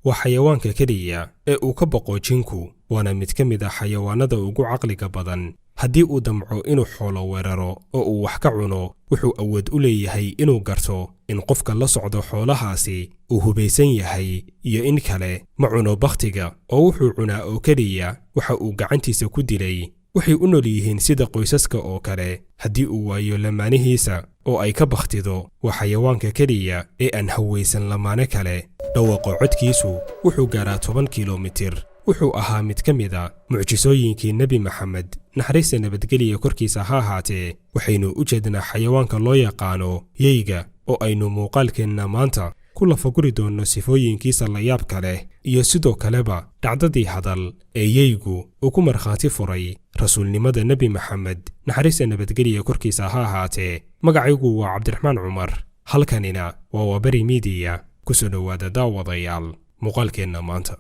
waa xayawaanka keliya ee uu ka baqo jinku, waana mid ka mid ah xayawaanada ugu caqliga badan. haddii uu damco inuu xoolo weeraro oo uu wax ka cuno, wuxuu awood u leeyahay inuu garto in qofka la socdo xoolahaasi uu hubaysan yahay iyo in kale. ma cuno bakhtiga oo wuxuu cunaa oo keliya waxa uu gacantiisa ku dilay. waxay u nool yihiin sida qoysaska oo kale. haddii uu waayo lamaanihiisa oo ay ka bakhtido, waa xayawaanka keliya ee aan hawaysan lamaane kale. dhawaqo codkiisu wuxuu gaaraa 10 kilomitir. wuxuu ahaa mid ka mid a mucjisooyinkii nebi maxamed, naxariista nabadgeliya korkiisa ha ahaatee. waxaynu u jeednaa xayawaanka loo yaqaano yeyga, oo aynu muuqaalkeenna maanta ku lafaguri doonno sifooyinkiisa layaabka leh iyo sidoo kaleba dhacdadii hadal ee yeygu uu ku markhaati furay rasuulnimada nebi maxamed, naxariista nabadgeliya korkiisa ha ahaatee. magacaygu waa cabdiraxmaan cumar, halkanina waa Waberi Media. ku soo dhowaada daawadayaal muuqaalkeenna maanta.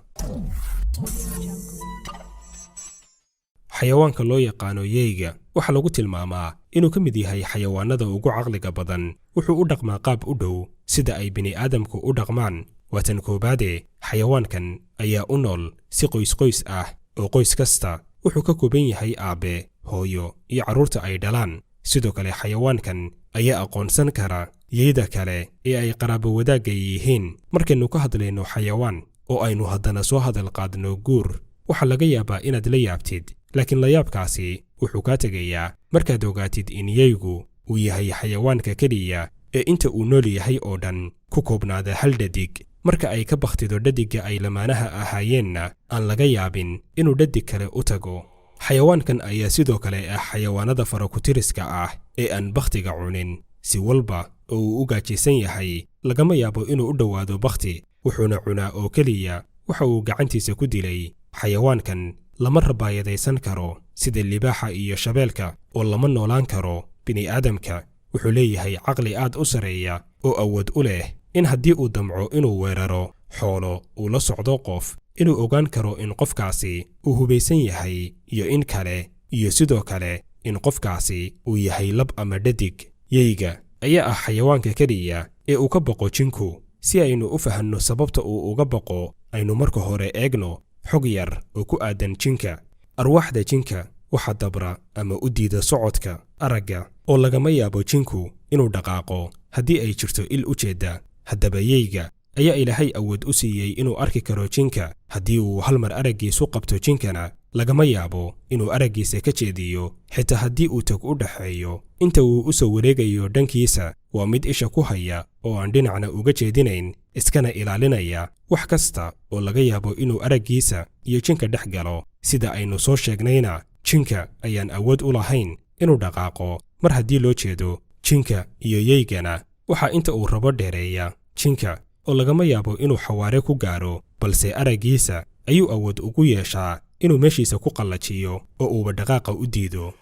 xayawaanka loo yaqaano yeyga waxaa lagu tilmaamaa inuu ka mid yahay xayawaanada ugu caqliga badan. wuxuu u dhaqmaa qaab u dhow sida ay bini'aadamku u dhaqmaan. waa tan koobaade, xayawaankan ayaa u nool si qoys ah oo qoys kasta wuxuu ka kooban yahay aabbe, hooyo iyo carruurta ay dhalaan. sidoo kale xayawaankan ayaa aqoonsan kara yeyda kale ee ay qaraabo wadaagga yihiin. markaynu ka hadlayno xayawaan oo aynu haddana soo hadal qaadno guur, waxaa laga yaabaa inaad la yaabtid, laakiin layaabkaasi wuxuu kaa tegayaa markaad ogaatid in yeygu uu yahay xayawaanka keliya ee inta uu nool yahay oo dhan ku koobnaada hal dhadig. marka ay ka bakhtido dhadigga ay lamaanaha ahaayeenna, aan laga yaabin inuu dhadig kale u tago. xayawaankan ayaa sidoo kale ah xayawaanada farakutiriska ah ee aan bakhtiga cunin. si walba oo uu u gaajaysan yahay, lagama yaabo inuu u dhowaado bakhti, wuxuuna cunaa oo keliya waxa uu gacantiisa ku dilay. xayawaankan lama rabaayadaysan karo sida libaaxa iyo shabeelka, oo lama noolaan karo bini'aadamka. wuxuu leeyahay caqli aad u sarreeya oo awood u leh in haddii uu damco inuu weeraro xoolo uu la socdo qof, inuu ogaan karo in qofkaasi uu hubaysan yahay iyo in kale, iyo sidoo kale in qofkaasi uu yahay lab ama dhadig. yeyga ayaa ah xayawaanka keliya ee uu ka baqo jinku. si aynu u fahanno sababta uu uga baqo, aynu marka hore eegno xog yar oo ku aadan jinka. arwaaxda jinka waxaa dabra ama u diida socodka, aragga, oo lagama yaabo jinku inuu dhaqaaqo haddii ay jirto il u jeedda. haddaba yeyga ayaa ilaahay awood u siiyey inuu arki karo jinka. haddii uu hal mar araggiisu qabto jinkana, lagama yaabo inuu araggiisa ka jeediyo, xitaa haddii uu tag u dhaxeeyo. inta uu u soo wareegayo dhankiisa, waa mid isha ku haya oo aan dhinacna uga jeedinayn, iskana ilaalinaya wax kasta oo laga yaabo inuu araggiisa iyo jinka dhex galo. sida aynu soo sheegnayna, jinka ayaan awood u lahayn inuu dhaqaaqo mar haddii loo jeedo. jinka iyo yeygana waxaa inta uu rabo dheereeya jinka, oo lagama yaabo inuu xawaare ku gaaro, balse araggiisa ayuu awood ugu yeeshaa inuu meeshiisa ku qallajiyo oo uuba dhaqaaqa u diido.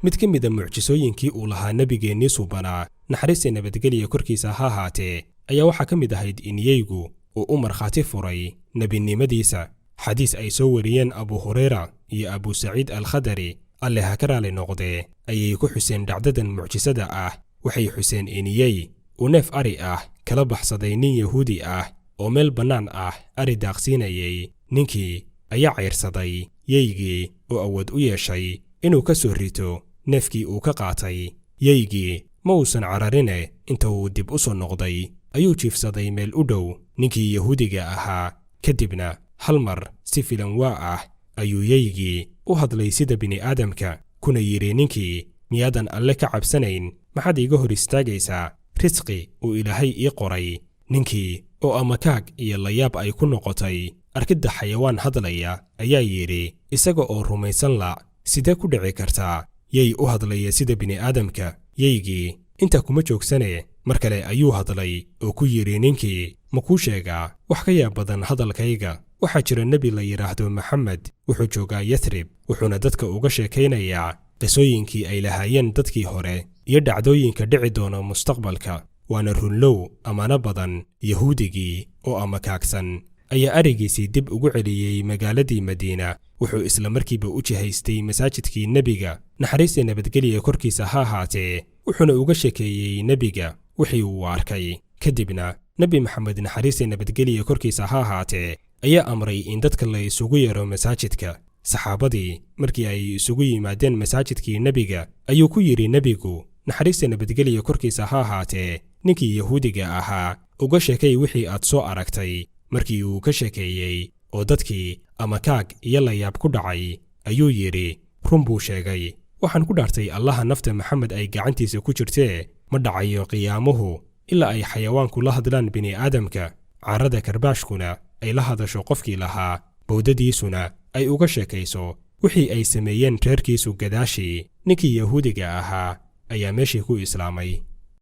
mid ka mid a mucjisooyinkii uu lahaa nebigeennii suubanaa, naxariista nabadgeliya korkiisa ha ahaatee, ayaa waxaa ka mid ahayd in yeygu uu u markhaati furay nebinimadiisa. xadiis ay soo wariyeen abu hurayra iyo abu saciid al-khadari, alle ha ka raali noqdee, ayay ku xuseen dhacdadan mucjisada ah. waxay xuseen in yey uu neef ari ah kala baxsaday nin yahuudi ah oo meel bannaan ah ari daaqsiinayay. ninkii ayaa cayrsaday yeygii oo awood u yeeshay inuu ka soo rito neefkii uu ka qaatay. yeygii ma uusan cararine, inta uu dib u soo noqday ayuu jiifsaday meel u dhow ninkii yahuudiga ahaa. kadibna hal mar si filan waa ah ayuu yeygii u hadlay sida bini'aadamka, kuna yidhi ninkii, miyaadan alle ka cabsanayn? maxaad iiga hor istaagaysaa risqi uu ilaahay ii qoray? ninkii oo amakaag iyo layaab ay ku noqotay arkidda xayawaan hadlaya ayaa yidhi, isaga oo rumaysan la, sidee ku dhici kartaa yey u hadlaya sida bini'aadamka? yeygii intaa kuma joogsane, mar kale ayuu hadlay oo ku yidhi ninkii, ma kuu sheegaa wax ka yaab badan hadalkayga? waxaa jira nebi la yidhaahdo maxamed, wuxuu joogaa yathrib, wuxuuna dadka uga sheekaynayaa qisooyinkii ay lahaayeen dadkii hore iyo dhacdooyinka dhici doona mustaqbalka. waana runlow ammaano badan. yahuudigii oo amakaagsan ayaa arigiisii dib ugu celiyey magaaladii madiina. wuxuu isla markiiba u jihaystay masaajidkii nebiga, naxariista nabadgeliya korkiisa ha ahaatee, wuxuuna uga sheekeeyey nebiga wixii uu arkay. kadibna nebi maxamed naxariista nabadgeliya korkiisa ha ahaatee ayaa amray in dadka la isugu yeero masaajidka. saxaabadii markii ay isugu yimaadeen masaajidkii nebiga ayuu ku yidhi nebigu, naxariista nabadgelya korkiisa ha ahaatee, ninkii yahuudiga ahaa uga sheekay wixii aad soo aragtay. markii uu ka sheekeeyey oo dadkii ama kaag iyo layaab ku dhacay, ayuu yidhi, run buu sheegay. waxaan ku dhaartay allaha nafta maxamed ay gacantiisa ku jirtee, ma dhacayo qiyaamuhu ilaa ay xayawaanku la hadlaan bini'aadamka, carrada karbaashkuna ay la hadasho qofkii lahaa, bowdadiisuna ay uga sheekayso wixii ay sameeyeen reerkiisu gadaashii. ninkii yahuudiga ahaa ayaa meeshii ku islaamay.